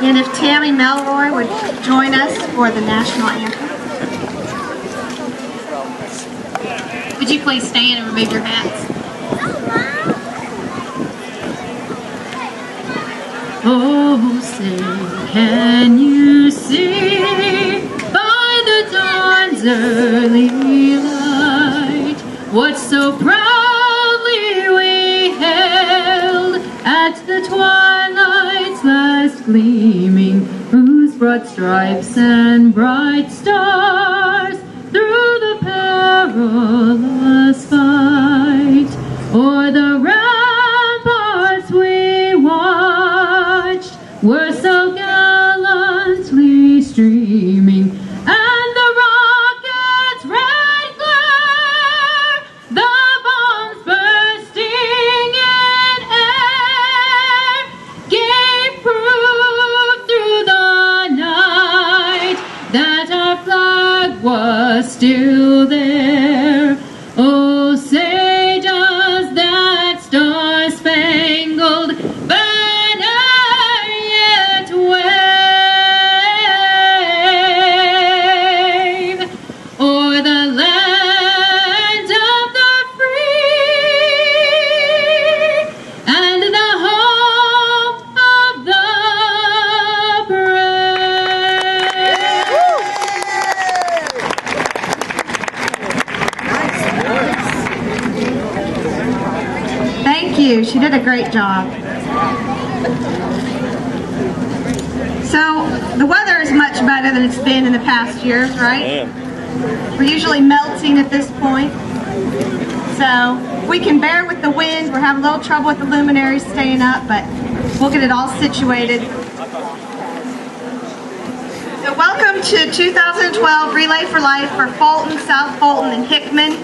And if Tammy Melroy would join us for the national anthem. Would you please stand and remove your hats? Oh, say, can you see by the dawn's early light what so proudly we hailed at the twilight's last gleaming, whose broad stripes and bright stars through the perilous fight o'er the ramparts we watched were so gallantly streaming, and the rocket's red glare, the bombs bursting in air, gave proof through the night that our flag was still there. Oh, say does that star-spangled banner yet wave o'er the land of the free and the home of the brave? Thank you. She did a great job. So the weather is much better than it's been in the past years, right? We're usually melting at this point. So we can bear with the wind. We're having a little trouble with the luminaries staying up, but we'll get it all situated. So welcome to 2012 Relay for Life for Fulton, South Fulton, and Hickman.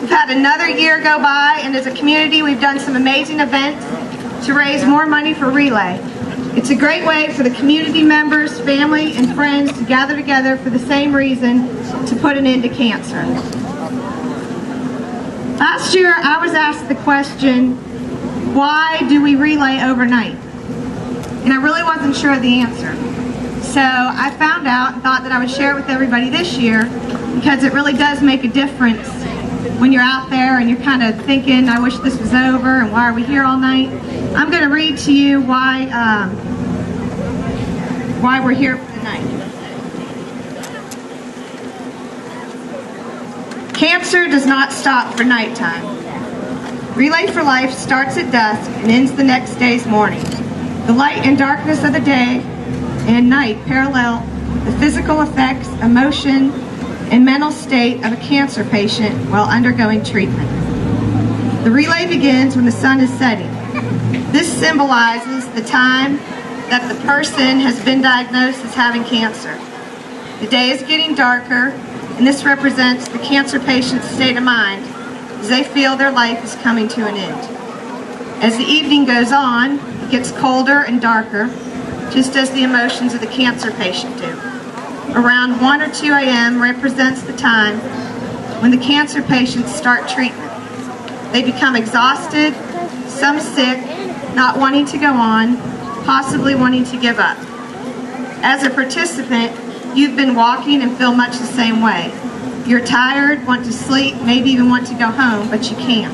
We've had another year go by, and as a community we've done some amazing events to raise more money for Relay. It's a great way for the community members, family, and friends to gather together for the same reason, to put an end to cancer. Last year I was asked the question, why do we relay overnight? And I really wasn't sure of the answer. So I found out and thought that I would share it with everybody this year, because it really does make a difference when you're out there and you're kind of thinking, I wish this was over and why are we here all night? I'm going to read to you why we're here for the night. Cancer does not stop for nighttime. Relay for Life starts at dusk and ends the next day's morning. The light and darkness of the day and night parallel the physical effects, emotion, and mental state of a cancer patient while undergoing treatment. The relay begins when the sun is setting. This symbolizes the time that the person has been diagnosed as having cancer. The day is getting darker, and this represents the cancer patient's state of mind as they feel their life is coming to an end. As the evening goes on, it gets colder and darker, just as the emotions of the cancer patient do. Around 1 or 2 a.m. represents the time when the cancer patients start treatment. They become exhausted, some sick, not wanting to go on, possibly wanting to give up. As a participant, you've been walking and feel much the same way. You're tired, want to sleep, maybe even want to go home, but you can't.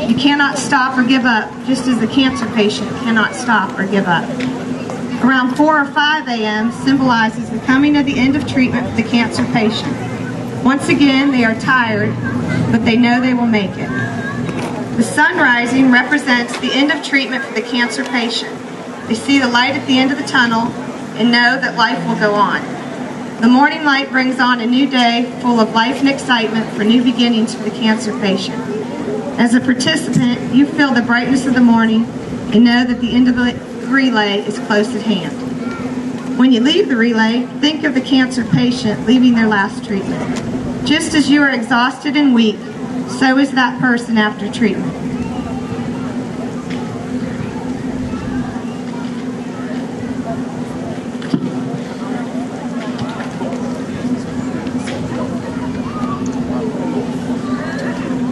You cannot stop or give up, just as the cancer patient cannot stop or give up. Around 4 or 5 a.m. symbolizes the coming of the end of treatment for the cancer patient. Once again, they are tired, but they know they will make it. The sun rising represents the end of treatment for the cancer patient. They see the light at the end of the tunnel and know that life will go on. The morning light brings on a new day full of life and excitement for new beginnings for the cancer patient. As a participant, you feel the brightness of the morning and know that the end of the relay is close at hand. When you leave the relay, think of the cancer patient leaving their last treatment. Just as you are exhausted and weak, so is that person after treatment.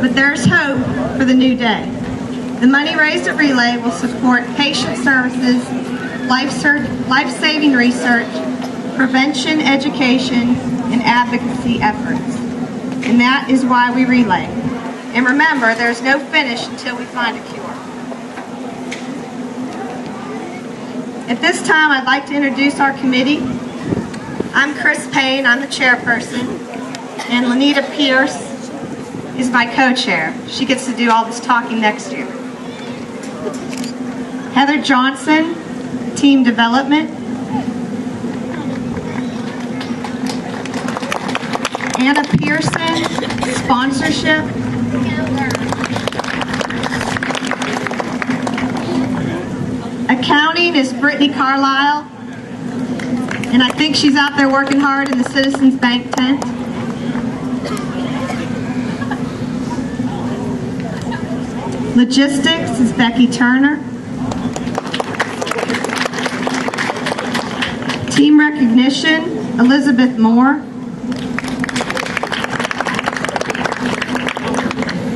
But there's hope for the new day. The money raised at Relay will support patient services, life-saving research, prevention, education, and advocacy efforts. And that is why we relay. And remember, there's no finish until we find a cure. At this time, I'd like to introduce our committee. I'm Chris Payne, I'm the chairperson, and Lanita Pierce is my co-chair. She gets to do all this talking next year. Heather Johnson, Team Development. Anna Pearson, Sponsorship. Accounting is Brittany Carlisle, and I think she's out there working hard in the Citizens Bank tent. Logistics is Becky Turner. Team Recognition, Elizabeth Moore.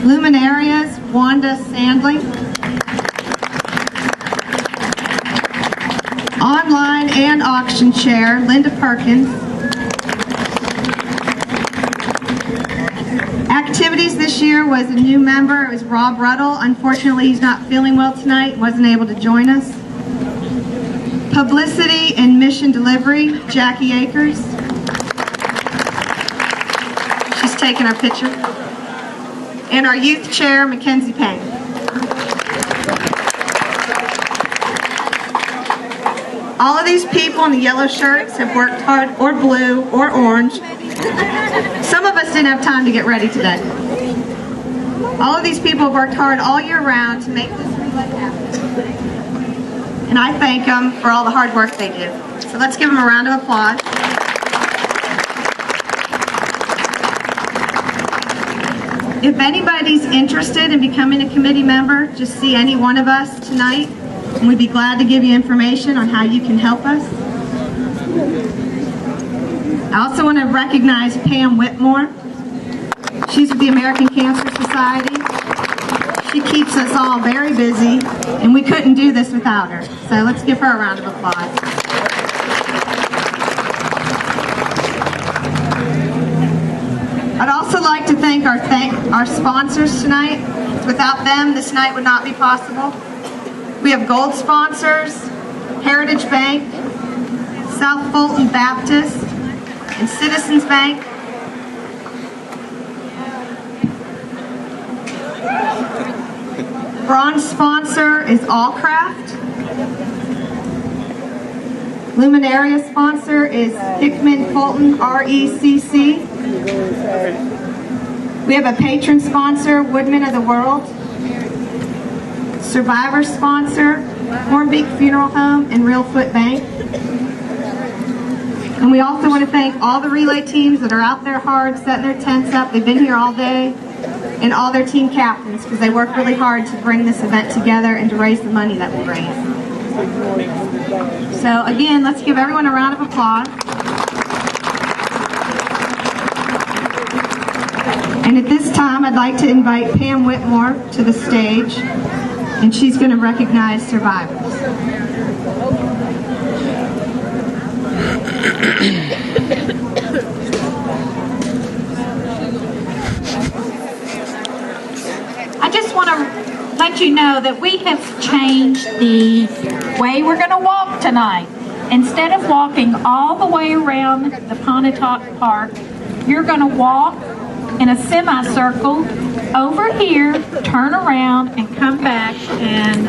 Luminarias, Wanda Sandling. Online and auction chair, Linda Perkins. Activities this year was a new member. It was Rob Ruddle. Unfortunately, he's not feeling well tonight, wasn't able to join us. Publicity and mission delivery, Jackie Akers. She's taking our picture. And our youth chair, Mackenzie Payne. All of these people in the yellow shirts have worked hard, or blue, or orange. Some of us didn't have time to get ready today. All of these people have worked hard all year round to make this relay happen. And I thank them for all the hard work they do. So let's give them a round of applause. If anybody's interested in becoming a committee member, just see any one of us tonight, and we'd be glad to give you information on how you can help us. I also want to recognize Pam Whitmore. She's with the American Cancer Society. She keeps us all very busy, and we couldn't do this without her. So let's give her a round of applause. I'd also like to thank our sponsors tonight. Without them, this night would not be possible. We have gold sponsors, Heritage Bank, South Fulton Baptist, and Citizens Bank. Bronze sponsor is Allcraft. Luminaria sponsor is Hickman, Fulton, RECC. We have a patron sponsor, Woodman of the World. Survivor sponsor, Hornbeak Funeral Home and Real Foot Bank. And we also want to thank all the relay teams that are out there hard, setting their tents up. They've been here all day. And all their team captains, because they work really hard to bring this event together and to raise the money that we raise. So again, let's give everyone a round of applause. And at this time, I'd like to invite Pam Whitmore to the stage, and she's going to recognize survivors. I just want to let you know that we have changed the way we're going to walk tonight. Instead of walking all the way around the Pontotoc Park, you're going to walk in a semicircle over here, turn around, and come back. And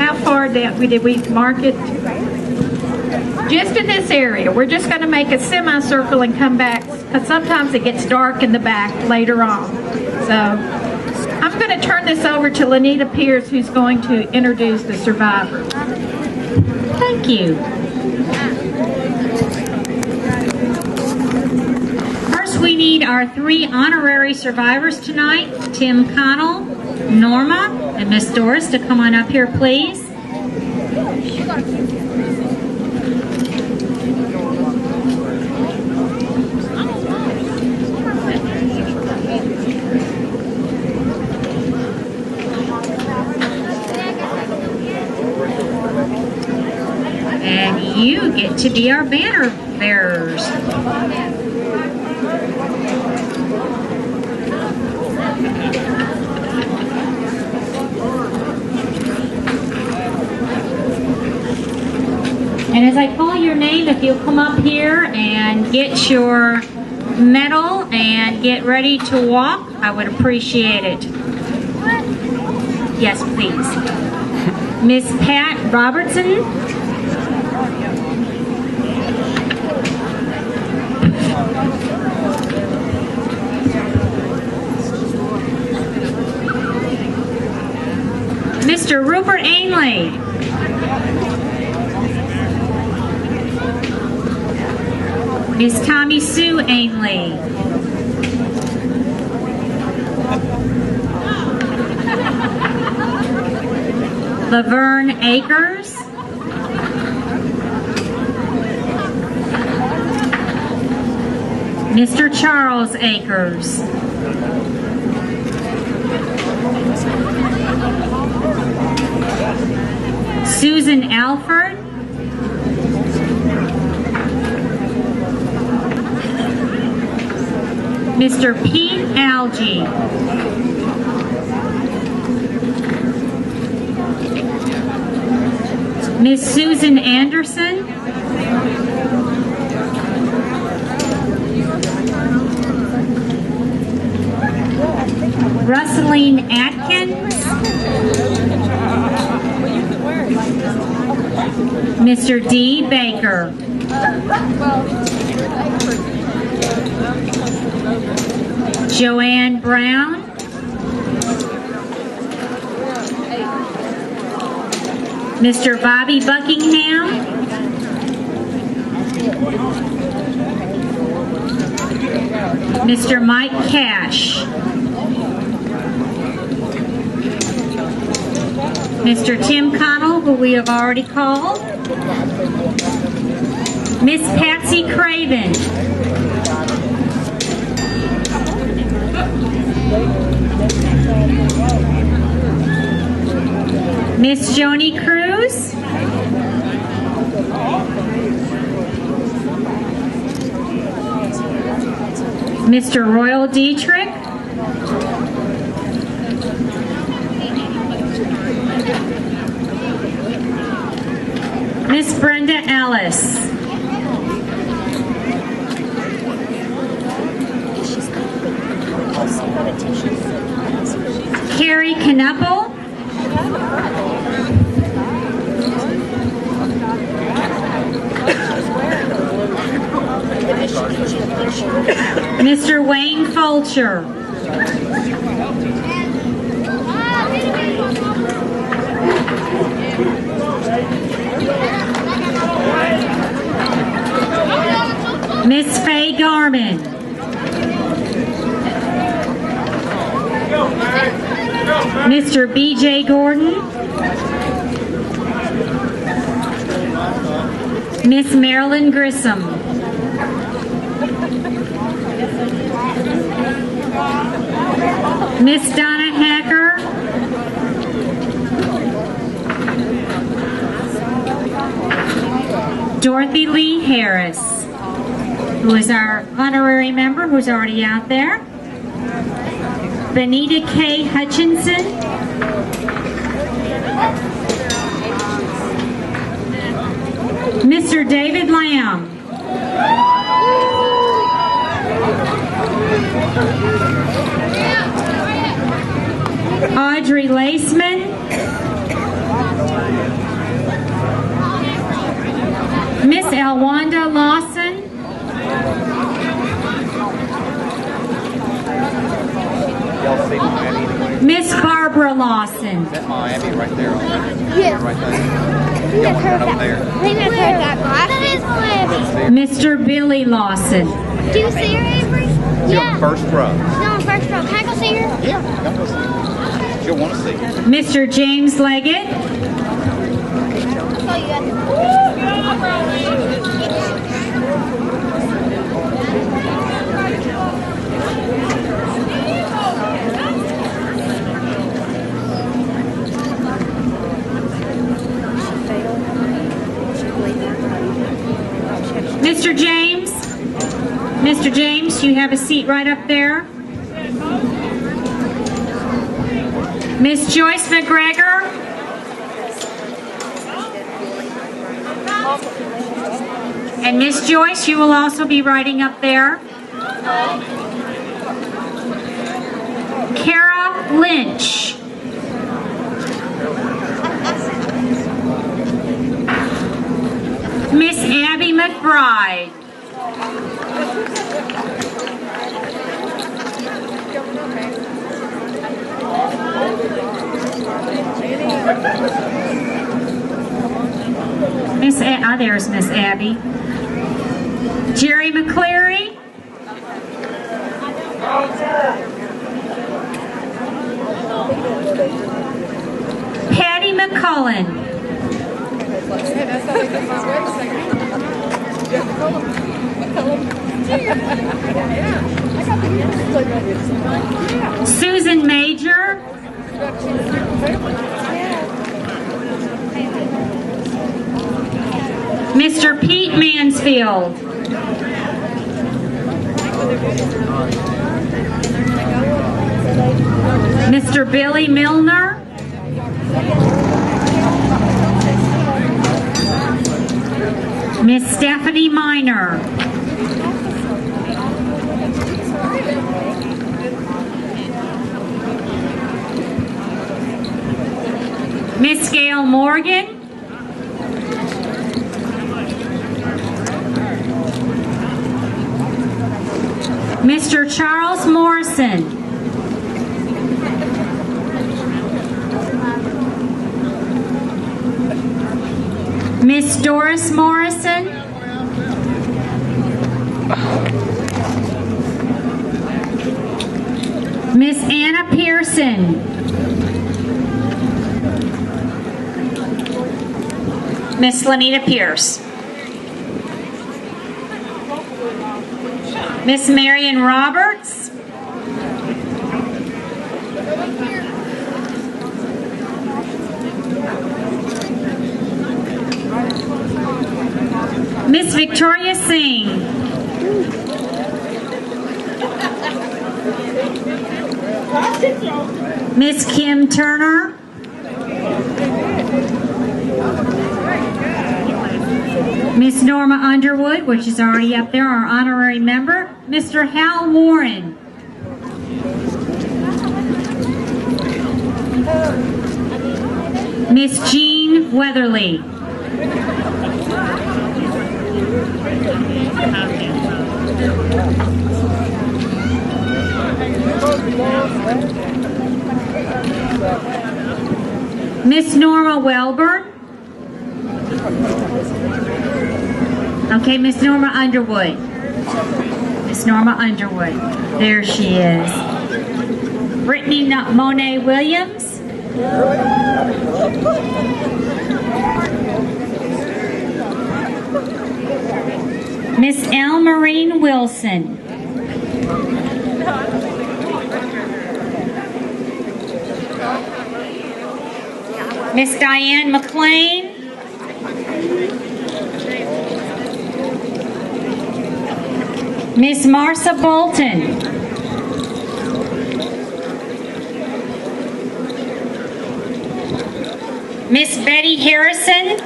how far did we mark it? Just in this area. We're just going to make a semicircle and come back, because sometimes it gets dark in the back later on. So I'm going to turn this over to Lanita Pierce, who's going to introduce the survivors. Thank you. First, we need our 3 honorary survivors tonight, Tim Connell, Norma, and Miss Doris, to come on up here, please. And you get to be our banner bearers. And as I call your name, if you'll come up here and get your medal and get ready to walk, I would appreciate it. Yes, please. Miss Pat Robertson. Mr. Rupert Ainley. Miss Tommy Sue Ainley. Laverne Akers. Mr. Charles Akers. Susan Alford. Mr. Pete Algie. Miss Susan Anderson. Russeline Atkins. Mr. D. Baker. Joanne Brown. Mr. Bobby Buckingham. Mr. Mike Cash. Mr. Tim Connell, who we have already called. Miss Patsy Craven. Miss Joni Cruz. Mr. Royal Dietrich. Miss Brenda Ellis. Carrie Knuppel. Mr. Wayne Fulcher. Miss Faye Garman. Mr. B.J. Gordon. Miss Marilyn Grissom. Miss Donna Hacker. Dorothy Lee Harris, who is our honorary member, who's already out there. Benita K. Hutchinson. Mr. David Lamb. Audrey Laceman. Miss Elwanda Lawson. Miss Barbara Lawson. Is that Miami right there? Yes. Right there. I think I've heard that. I think I've heard that. That is Miami. Mr. Billy Lawson. Do you see her, Avery? She's on first row. She's on first row. Can I go see her? Yeah, come go see her. She'll want to see her. Mr. James Leggett. I saw you at the She failed. She believed Mr. James? Mr. James, you have a seat right up there. Miss Joyce McGregor? And Miss Joyce, you will also be riding up there. Kara Lynch. Miss Abby McBride. There's Miss Abby. Jerry McCleary. Patty McCullen. Susan Major. Mr. Pete Mansfield. Mr. Billy Milner. Miss Stephanie Miner. Miss Gail Morgan. Mr. Charles Morrison. Miss Doris Morrison. Miss Anna Pearson. Miss Lanita Pierce. Miss Marion Roberts. Miss Victoria Singh. Miss Kim Turner. Miss Norma Underwood, which is already up there, our honorary member. Mr. Hal Warren. Miss Jean Weatherly. Miss Norma Welburn. Okay, Miss Norma Underwood. Miss Norma Underwood. There she is. Brittany Monet Williams. Miss Elmarine Wilson. Miss Diane McLean. Miss Marcia Bolton. Miss Betty Harrison.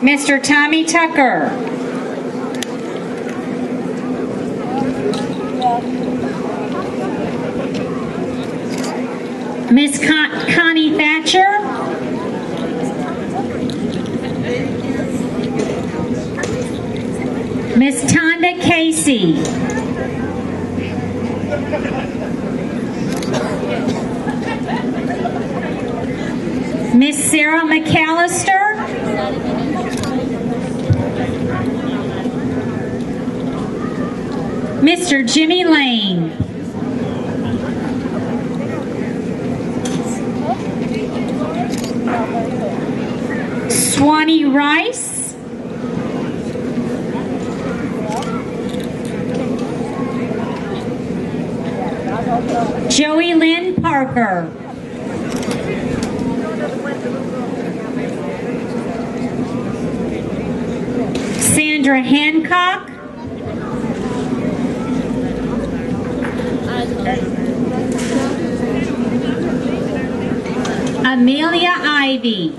Mr. Tommy Tucker. Miss Connie Thatcher. Miss Tonda Casey. Miss Sarah McAllister. Mr. Jimmy Lane. Swanee Rice. Joey Lynn Parker. Sandra Hancock, Amelia Ivy,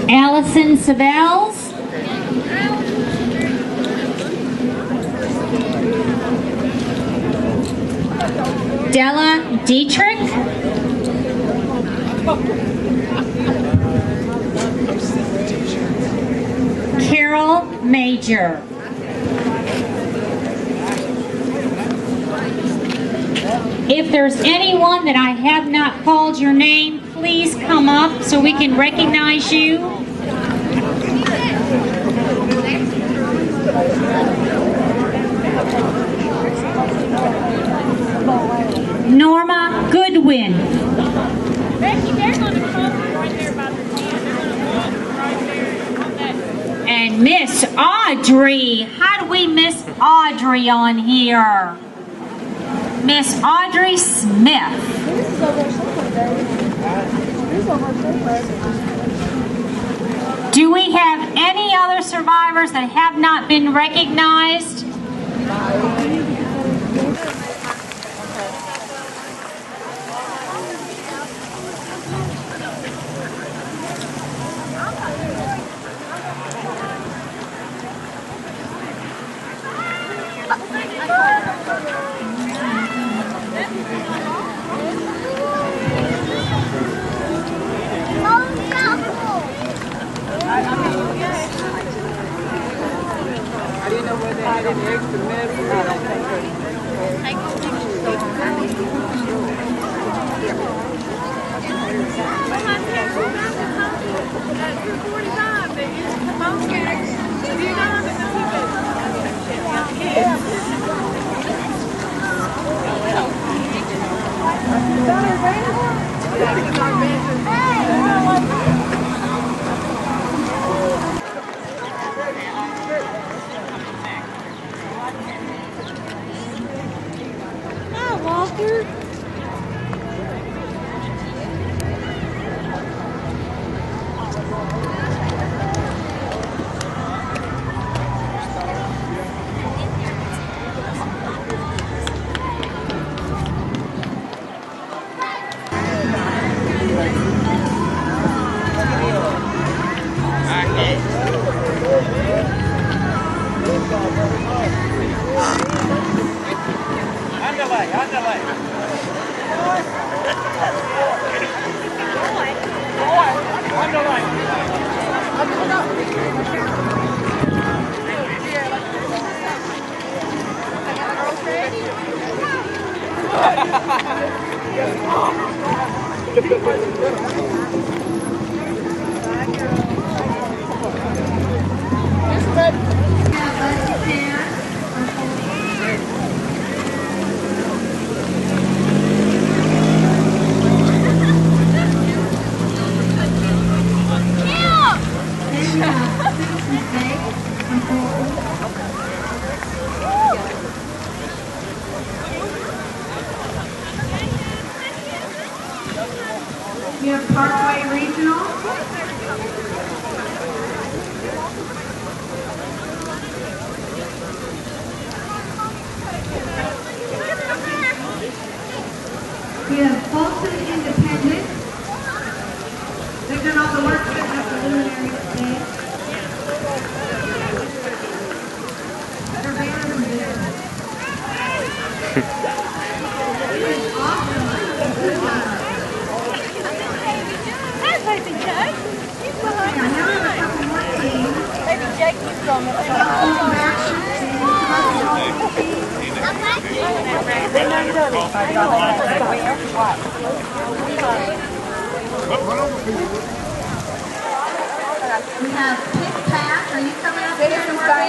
Allison Savells, Della Dietrich, Carol Major. If there's anyone that I have not called your name, please come up so we can recognize you. Norma Goodwin. And Miss Audrey. How do we miss Audrey on here? Miss Audrey Smith. Do we have any other survivors that have not been recognized? You have Parkway Regional. We have Fulton Independent. They've done all the work setting up the luminaries today. Their banners are good. Awesome. Baby Jake, he's behind Yeah, now we have a couple more teams. Baby Jake, he's coming. We have Pick Pack. Are you coming up here to work?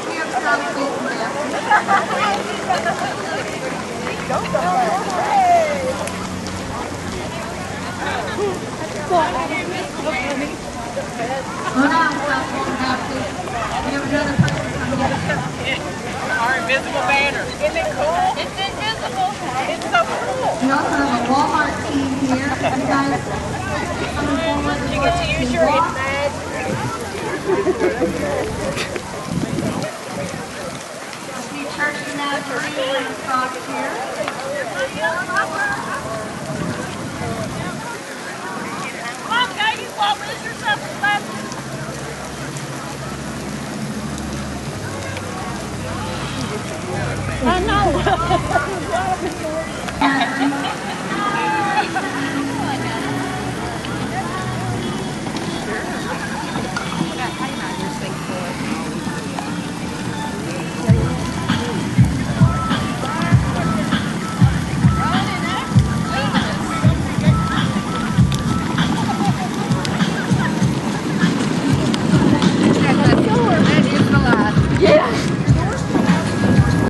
We have South Fulton back. Oh no, South Fulton Baptist. We have another person. also have a Walmart team here. You guys coming forward. You get to use your badge. Church now to read and cross here.